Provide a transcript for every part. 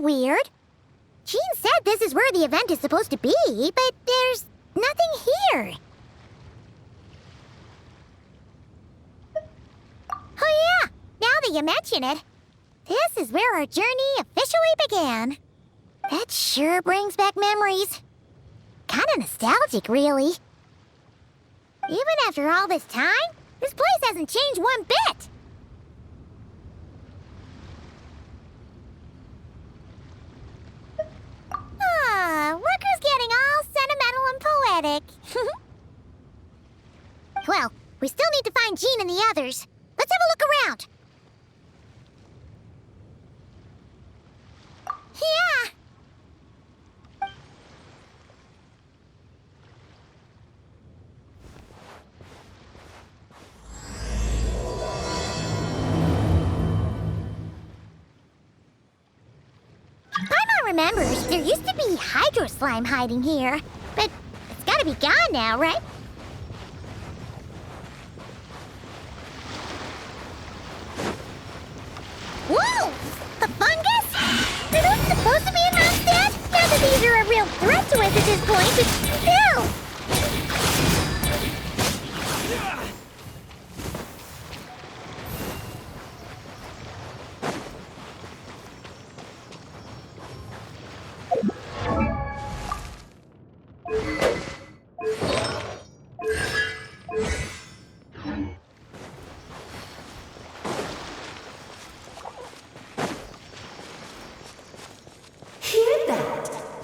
weird. Jean said this is where the event is supposed to be, but there's nothing here. Oh yeah, now that you mention it, this is where our journey officially began. That sure brings back memories. Kinda nostalgic, really. Even after all this time, this place hasn't changed one bit. Look who's getting all sentimental and poetic. Well, we still need to find Jean and the others. Let's have a look around. Yeah. Paimon remembers there used to be hydro slime hiding here, but it's gotta be gone now, right? Whoa! The fungus? Are those supposed to be in Mondstadt? Not that these are a real threat to us at this point, but still!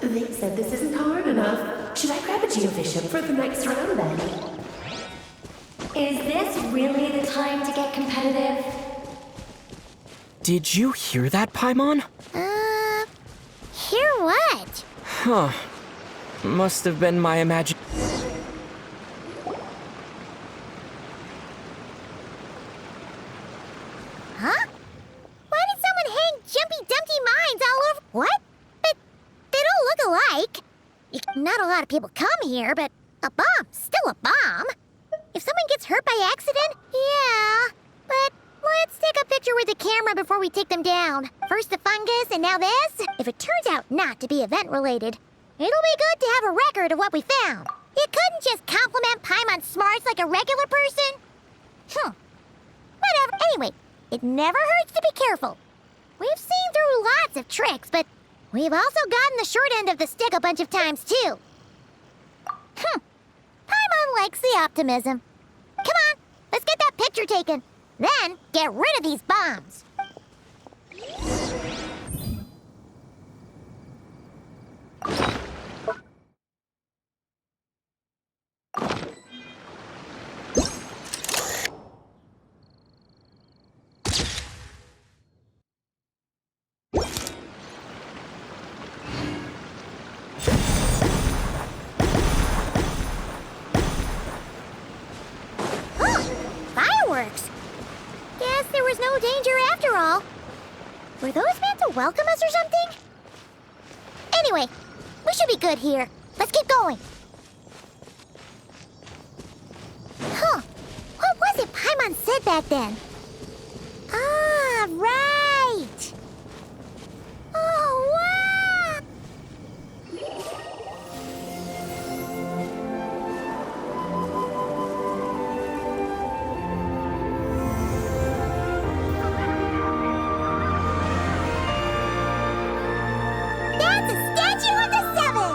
They said this isn't hard enough. Should I grab a geobishop for the next round then? Is this really the time to get competitive? Did you hear that, Paimon? Hear what? Huh. Must have been my imagination. Huh? Why did someone hang Jumpy Dumpty mines all over? What? But they don't look alike. Not a lot of people come here, but a bomb's still a bomb. If someone gets hurt by accident, yeah. But let's take a picture with the camera before we take them down. First the fungus, and now this. If it turns out not to be event-related, it'll be good to have a record of what we found. You couldn't just compliment Paimon's smarts like a regular person. Whatever. Anyway, it never hurts to be careful. We've seen through lots of tricks, but we've also gotten the short end of the stick a bunch of times, too. Paimon likes the optimism. Come on, let's get that picture taken. Then, get rid of these bombs. Fireworks! Guess there was no danger after all. Were those meant to welcome us or something? Anyway, we should be good here. Let's keep going. What was it Paimon said back then? Ah, right! Oh, wow! That's a statue of the seven!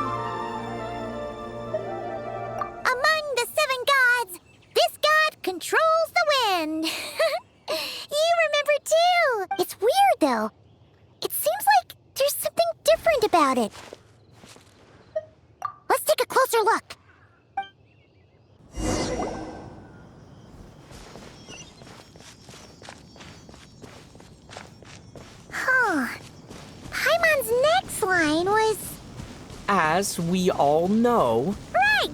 Among the seven gods, this god controls the wind. You remember too. It's weird though. It seems like there's something different about it. Let's take a closer look. Paimon's next line was... As we all know, Right!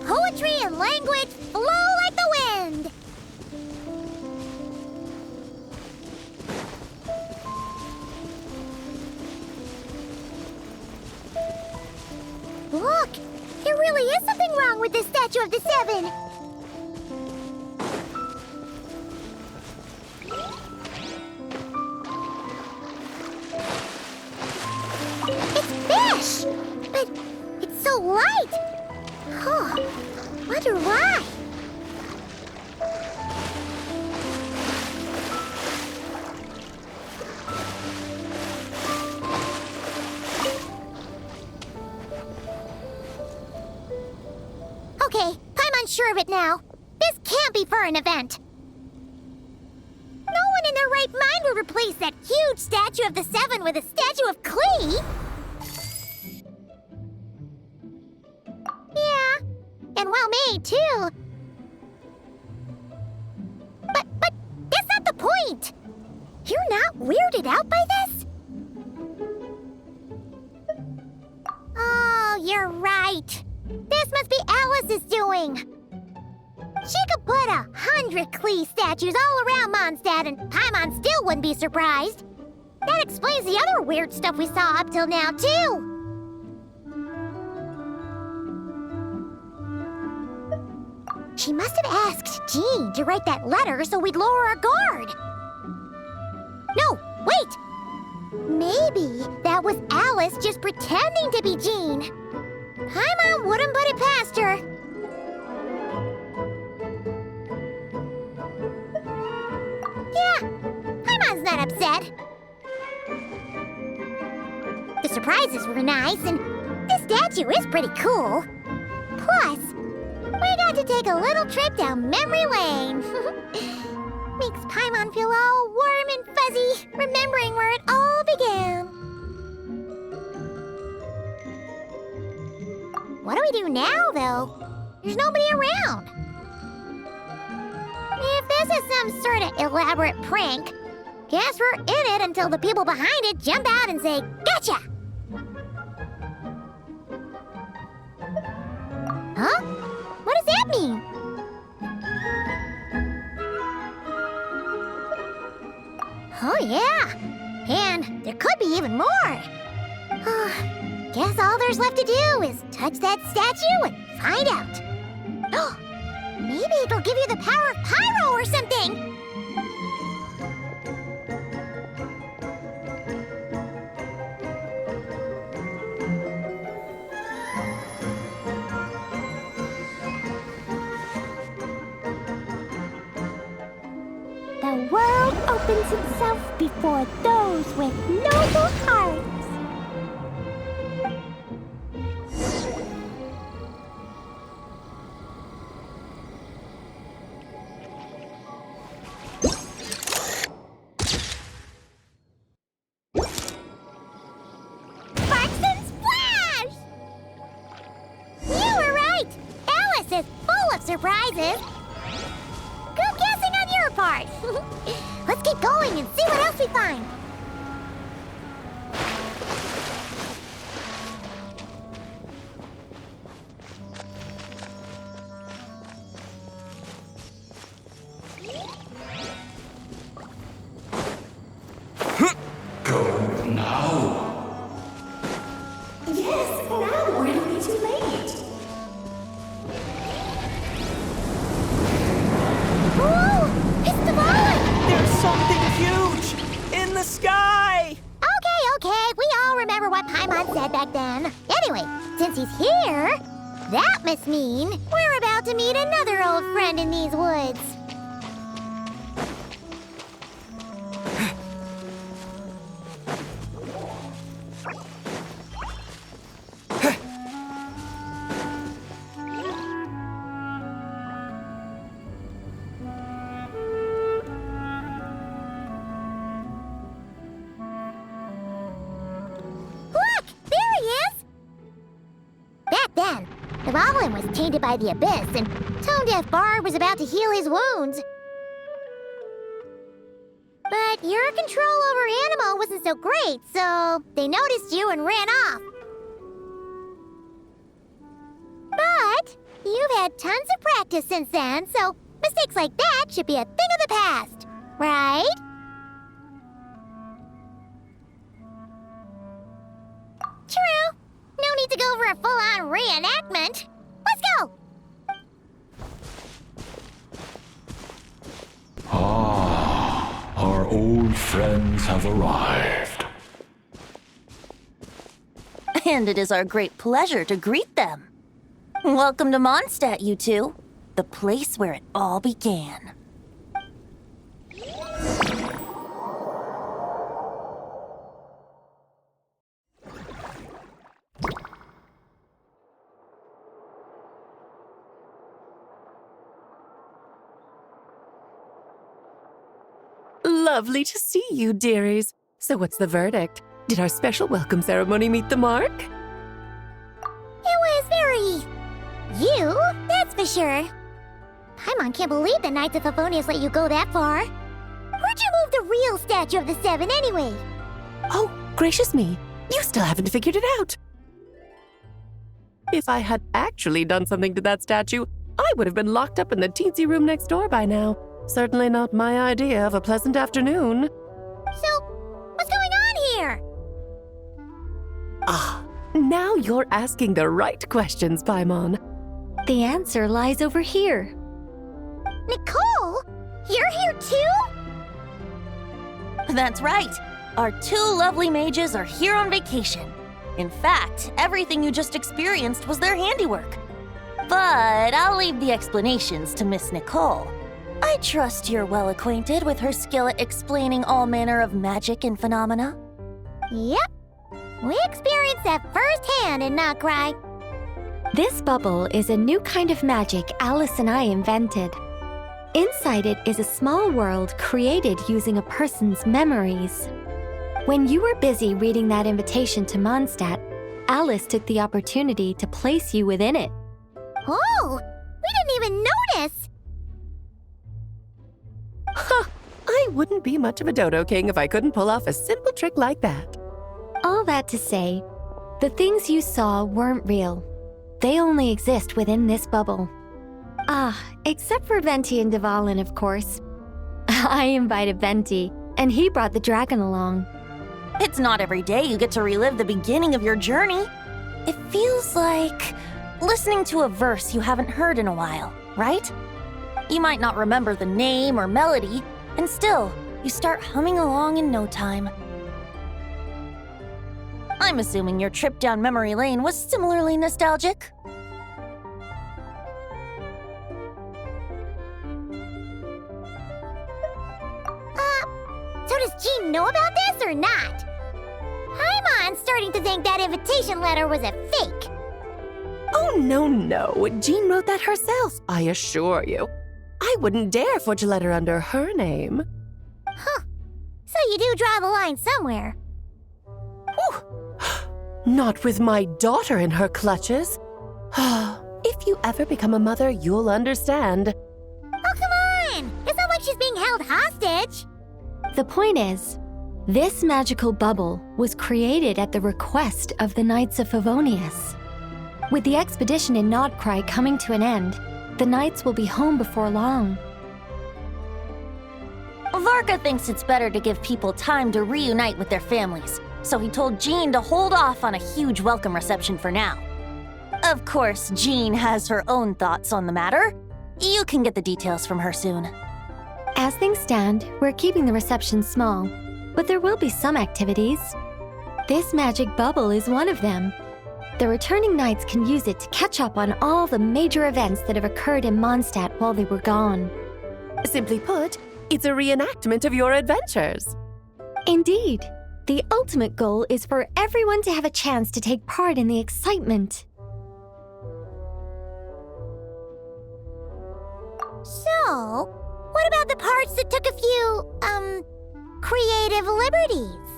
Poetry and language flow like the wind! Look! There really is something wrong with this statue of the seven! so light? Huh. Wonder why. Okay, I'm unsure of it now. This can't be for an event. No one in their right mind would replace that huge statue of the Seven with a statue of Klee. Yeah, and well made, too. But that's not the point. You're not weirded out by this? Oh, you're right. This must be Alice's doing. She could put 100 Klee statues all around Mondstadt and Paimon still wouldn't be surprised. That explains the other weird stuff we saw up till now, too. She must have asked Jean to write that letter so we'd lower our guard. No, wait! Maybe that was Alice just pretending to be Jean. Paimon wouldn't put it past her. Yeah, Paimon's not upset. The surprises were nice, and this statue is pretty cool. Plus, we got to take a little trip down memory lane. Makes Paimon feel all warm and fuzzy, remembering where it all began. What do we do now, though? There's nobody around. If this is some sort of elaborate prank, guess we're in it until the people behind it jump out and say, "Gotcha!" Huh? What does that mean? Oh, yeah. And there could be even more. Guess all there's left to do is touch that statue and find out. Maybe it'll give you the power of pyro or something. The world opens itself before those with noble hearts. Sparks and splash! You were right! Alice is full of surprises. Good guessing on your part. Let's keep going and see what else we find. Go now. Yes, now or it'll be too late. Whoa! It's the ball! There's something huge in the sky! Okay, we all remember what Paimon said back then. Anyway, since he's here, that must mean we're about to meet another old friend in these woods. Look! There he is! Back then, the Goblin was tainted by the Abyss, and Tone-Deaf Bard was about to heal his wounds. But your control over Animo wasn't so great, so they noticed you and ran off. But you've had tons of practice since then, so mistakes like that should be a thing of the past, right? True. No need to go for a full-on reenactment. Let's go! Ah, our old friends have arrived. and it is our great pleasure to greet them. Welcome to Mondstadt, you two, the place where it all began. Lovely to see you, dearies. So what's the verdict? Did our special welcome ceremony meet the mark? It was very... you, that's for sure. Paimon can't believe the Knights of Favonius let you go that far. Where'd you move the real statue of the Seven anyway? Oh, gracious me. You still haven't figured it out. If I had actually done something to that statue, I would have been locked up in the teensy room next door by now. Certainly not my idea of a pleasant afternoon. So, what's going on here? Ah, now you're asking the right questions, Paimon. The answer lies over here. Nicole? You're here too? That's right. Our two lovely mages are here on vacation. In fact, everything you just experienced was their handiwork. But I'll leave the explanations to Miss Nicole. I trust you're well acquainted with her skill at explaining all manner of magic and phenomena. Yep. We experienced that firsthand in Nocry. This bubble is a new kind of magic Alice and I invented. Inside it is a small world created using a person's memories. When you were busy reading that invitation to Mondstadt, Alice took the opportunity to place you within it. Oh, we didn't even notice. Huh, I wouldn't be much of a dodo king if I couldn't pull off a simple trick like that. All that to say, the things you saw weren't real. They only exist within this bubble. Ah, except for Venti and Dvalin, of course. I invited Venti, and he brought the dragon along. It's not every day you get to relive the beginning of your journey. It feels like listening to a verse you haven't heard in a while, right? You might not remember the name or melody, and still, you start humming along in no time. I'm assuming your trip down memory lane was similarly nostalgic. So does Jean know about this or not? Paimon's starting to think that invitation letter was a fake. Oh, no. Jean wrote that herself, I assure you. I wouldn't dare forge a letter under her name. Huh. So you do draw the line somewhere. Whew. Not with my daughter in her clutches. If you ever become a mother, you'll understand. Oh, come on! It's not like she's being held hostage. The point is, this magical bubble was created at the request of the Knights of Favonius. With the expedition in Nodcry coming to an end, the Knights will be home before long. Varka thinks it's better to give people time to reunite with their families, so he told Jean to hold off on a huge welcome reception for now. Of course, Jean has her own thoughts on the matter. You can get the details from her soon. As things stand, we're keeping the reception small, but there will be some activities. This magic bubble is one of them. The returning Knights can use it to catch up on all the major events that have occurred in Mondstadt while they were gone. Simply put, it's a reenactment of your adventures. Indeed. The ultimate goal is for everyone to have a chance to take part in the excitement. So, what about the parts that took a few, creative liberties?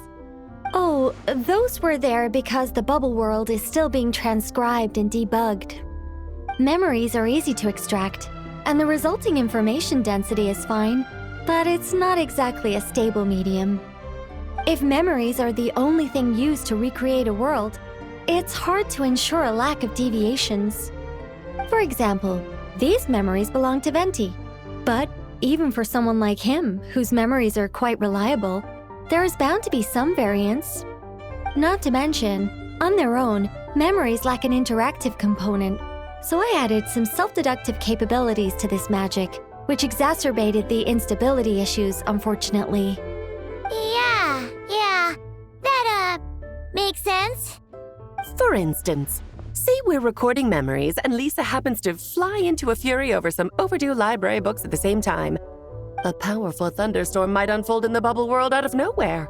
Oh, those were there because the bubble world is still being transcribed and debugged. Memories are easy to extract, and the resulting information density is fine, but it's not exactly a stable medium. If memories are the only thing used to recreate a world, it's hard to ensure a lack of deviations. For example, these memories belong to Venti, but even for someone like him, whose memories are quite reliable, there is bound to be some variance. Not to mention, on their own, memories lack an interactive component, so I added some self-deductive capabilities to this magic, which exacerbated the instability issues, unfortunately. Yeah, that, makes sense. For instance, say we're recording memories and Lisa happens to fly into a fury over some overdue library books at the same time. A powerful thunderstorm might unfold in the bubble world out of nowhere.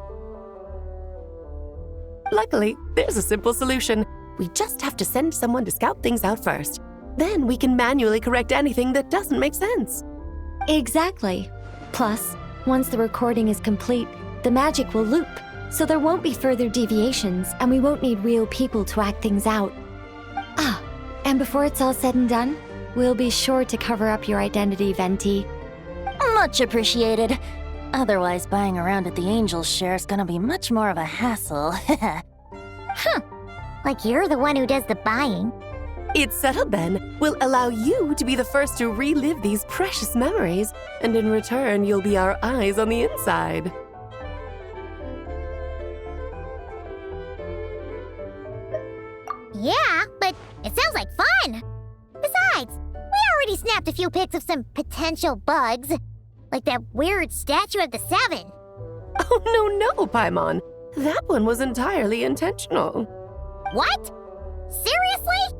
Luckily, there's a simple solution. We just have to send someone to scout things out first. Then we can manually correct anything that doesn't make sense. Exactly. Plus, once the recording is complete, the magic will loop, so there won't be further deviations and we won't need real people to act things out. Ah, and before it's all said and done, we'll be sure to cover up your identity, Venti. Much appreciated. Otherwise, buying around at the Angel's share is gonna be much more of a hassle. Like you're the one who does the buying. It's settled then. We'll allow you to be the first to relive these precious memories, and in return, you'll be our eyes on the inside. Yeah, but it sounds like fun. Besides, we already snapped a few pics of some potential bugs. Like that weird statue of the Seven. Oh, no, Paimon. That one was entirely intentional. What? Seriously?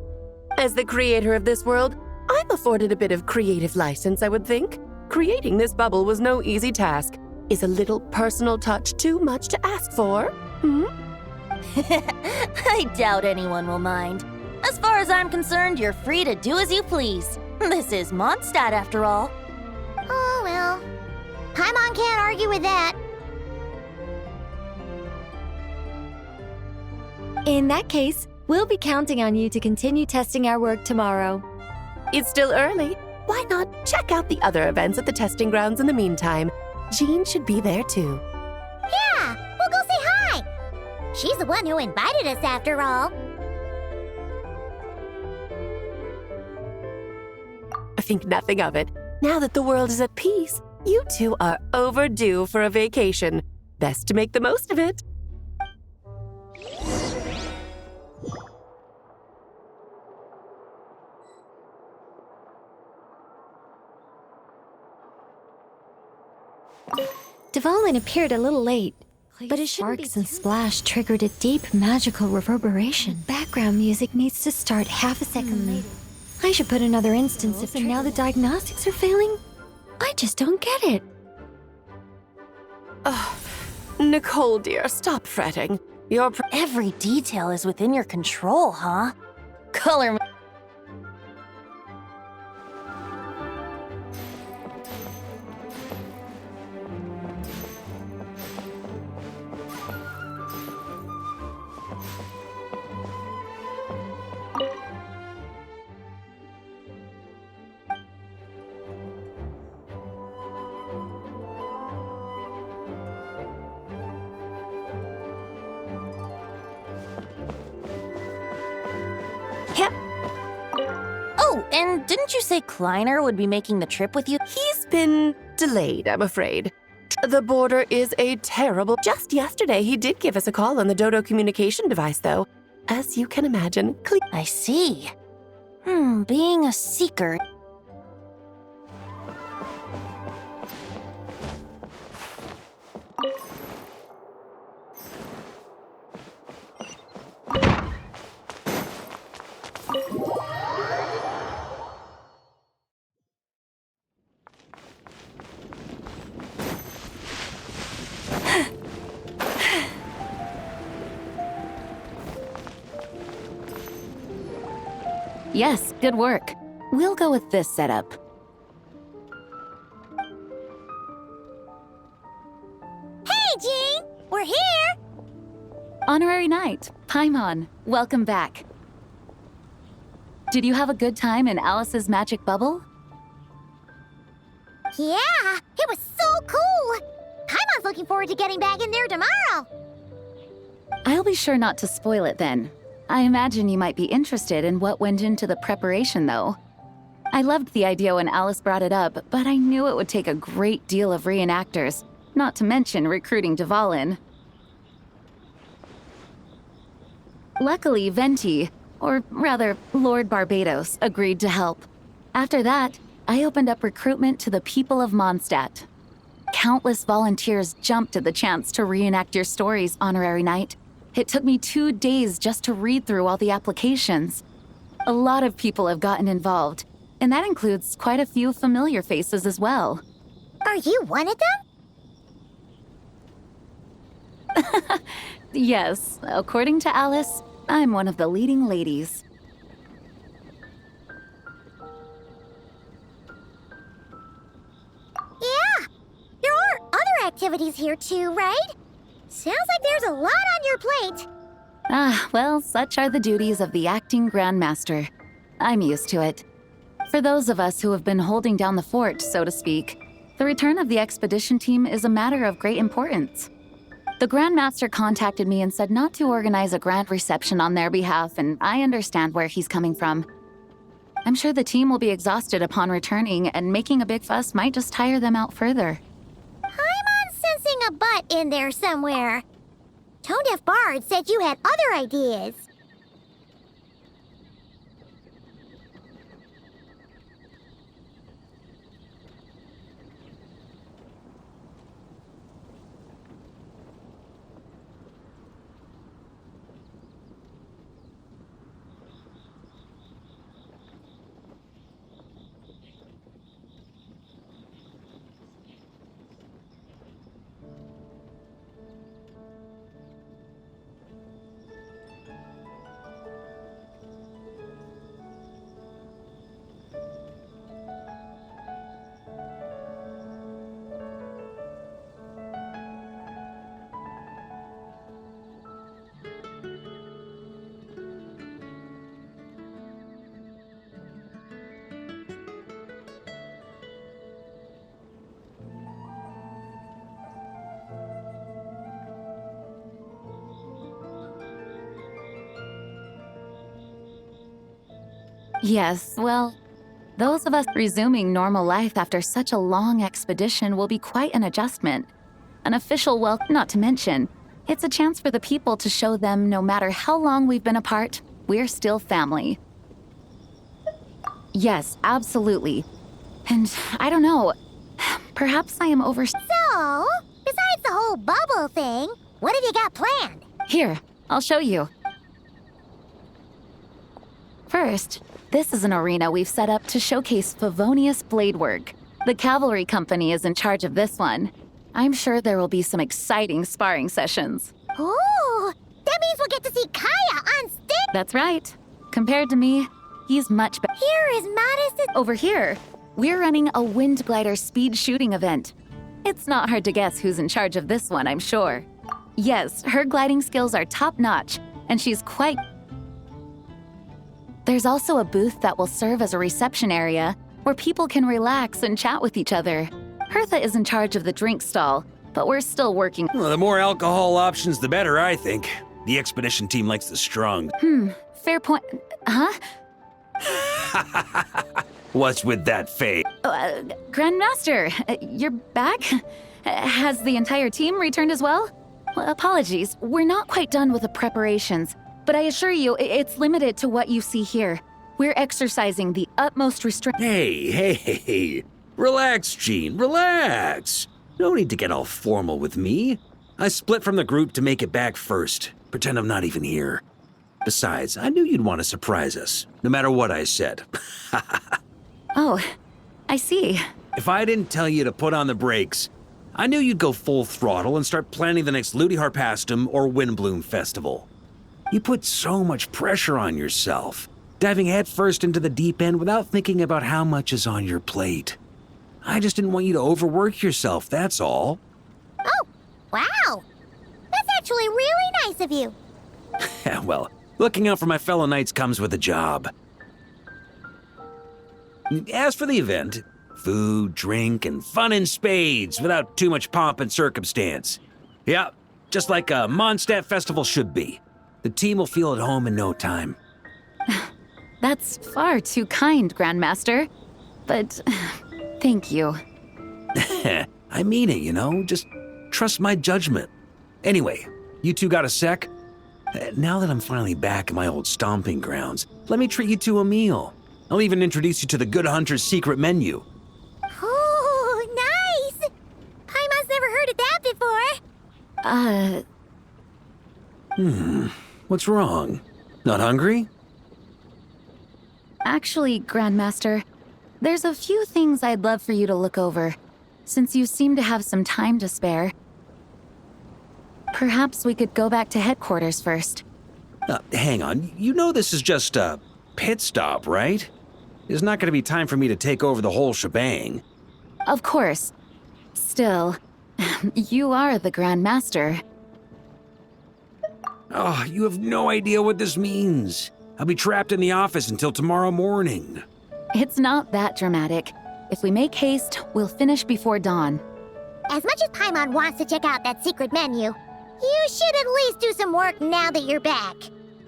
As the creator of this world, I'm afforded a bit of creative license, I would think. Creating this bubble was no easy task. Is a little personal touch too much to ask for? I doubt anyone will mind. As far as I'm concerned, you're free to do as you please. This is Mondstadt, after all. Oh, well. Paimon can't argue with that. In that case, we'll be counting on you to continue testing our work tomorrow. It's still early. Why not check out the other events at the testing grounds in the meantime? Jean should be there too. Yeah, we'll go say hi. She's the one who invited us, after all. Think nothing of it. Now that the world is at peace, you two are overdue for a vacation. Best to make the most of it. Dvalin appeared a little late, but his sparks and splash triggered a deep magical reverberation. Background music needs to start half a second late. I should put another instance if and now the diagnostics are failing? I just don't get it. Nicole, dear, stop fretting. Every detail is within your control, huh? Color. Oh, and didn't you say Kleiner would be making the trip with you? He's been delayed, I'm afraid. The border is a terrible... Just yesterday, he did give us a call on the Dodo communication device, though. As you can imagine, I see. Being a seeker... Yes, good work. We'll go with this setup. Hey, Jean! We're here! Honorary Knight, Paimon, welcome back. Did you have a good time in Alice's magic bubble? Yeah, it was so cool! Paimon's looking forward to getting back in there tomorrow! I'll be sure not to spoil it then. I imagine you might be interested in what went into the preparation, though. I loved the idea when Alice brought it up, but I knew it would take a great deal of reenactors, not to mention recruiting Dvalin. Luckily, Venti, or rather, Lord Barbados, agreed to help. After that, I opened up recruitment to the people of Mondstadt. Countless volunteers jumped at the chance to reenact your stories, Honorary Knight. It took me 2 days just to read through all the applications. A lot of people have gotten involved, and that includes quite a few familiar faces as well. Are you one of them? Yes, according to Alice, I'm one of the leading ladies. Yeah, there are other activities here too, right? Sounds like there's a lot on your plate. Ah, well, such are the duties of the acting Grandmaster. I'm used to it. For those of us who have been holding down the fort, so to speak, the return of the expedition team is a matter of great importance. The Grandmaster contacted me and said not to organize a grand reception on their behalf, and I understand where he's coming from. I'm sure the team will be exhausted upon returning, and making a big fuss might just tire them out further. I'm sensing a butt in there somewhere. Tone Deaf Bard said you had other ideas. Yes, well, those of us resuming normal life after such a long expedition will be quite an adjustment. An official welcome, not to mention, it's a chance for the people to show them no matter how long we've been apart, we're still family. Yes, absolutely. And I don't know, perhaps I am over... So, besides the whole bubble thing, what have you got planned? Here, I'll show you. First, this is an arena we've set up to showcase Favonius blade work. The cavalry company is in charge of this one. I'm sure there will be some exciting sparring sessions. Ooh, that means we'll get to see Kaya on stage. That's right. Compared to me, he's much better. Here is modest as... Over here, we're running a wind glider speed shooting event. It's not hard to guess who's in charge of this one, I'm sure. Yes, her gliding skills are top-notch, and she's quite... There's also a booth that will serve as a reception area where people can relax and chat with each other. Hertha is in charge of the drink stall, but we're still working. Well, the more alcohol options, the better, I think. The expedition team likes the strong. Fair point. Huh? What's with that face? Grandmaster, you're back? Has the entire team returned as well? Apologies, we're not quite done with the preparations. But I assure you, it's limited to what you see here. We're exercising the utmost restraint. Hey. Relax, Gene, relax. No need to get all formal with me. I split from the group to make it back first. Pretend I'm not even here. Besides, I knew you'd want to surprise us, no matter what I said. Oh, I see. If I didn't tell you to put on the brakes, I knew you'd go full throttle and start planning the next Ludi Harpastum or Windbloom Festival. You put so much pressure on yourself, diving headfirst into the deep end without thinking about how much is on your plate. I just didn't want you to overwork yourself, that's all. Oh, wow. That's actually really nice of you. Well, looking out for my fellow knights comes with a job. As for the event, food, drink, and fun in spades without too much pomp and circumstance. Yeah, just like a Mondstadt festival should be. The team will feel at home in no time. That's far too kind, Grandmaster. But thank you. I mean it, you know? Just trust my judgment. Anyway, you two got a sec? Now that I'm finally back in my old stomping grounds, let me treat you to a meal. I'll even introduce you to the Good Hunter's secret menu. Oh, nice! Paimon's never heard of that before. What's wrong? Not hungry? Actually, Grandmaster, there's a few things I'd love for you to look over, since you seem to have some time to spare. Perhaps we could go back to headquarters first. Hang on. You know this is just a pit stop, right? There's not going to be time for me to take over the whole shebang. Of course. Still, you are the Grandmaster. Oh, you have no idea what this means. I'll be trapped in the office until tomorrow morning. It's not that dramatic. If we make haste, we'll finish before dawn. As much as Paimon wants to check out that secret menu, you should at least do some work now that you're back.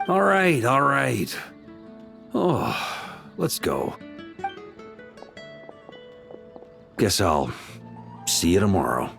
All right, all right. Oh, let's go. Guess I'll see you tomorrow.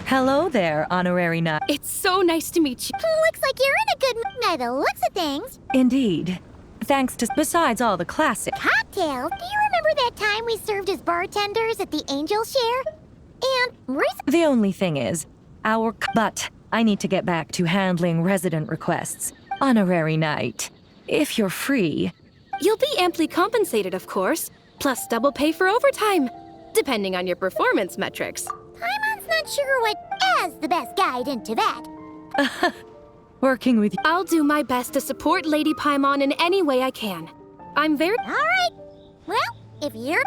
Hello there, Honorary Knight. It's so nice to meet you. Looks like you're in a good mood by the looks of things. Indeed. Thanks to besides all the classic. Cocktails? Do you remember that time we served as bartenders at the Angel Share? And The only thing is, but I need to get back to handling resident requests. Honorary Knight, if you're free. You'll be amply compensated, of course, plus double pay for overtime, depending on your performance metrics. Paimon's not sure what as the best guide into that. Working with you. I'll do my best to support Lady Paimon in any way I can. I'm very... All right. Well, if you're...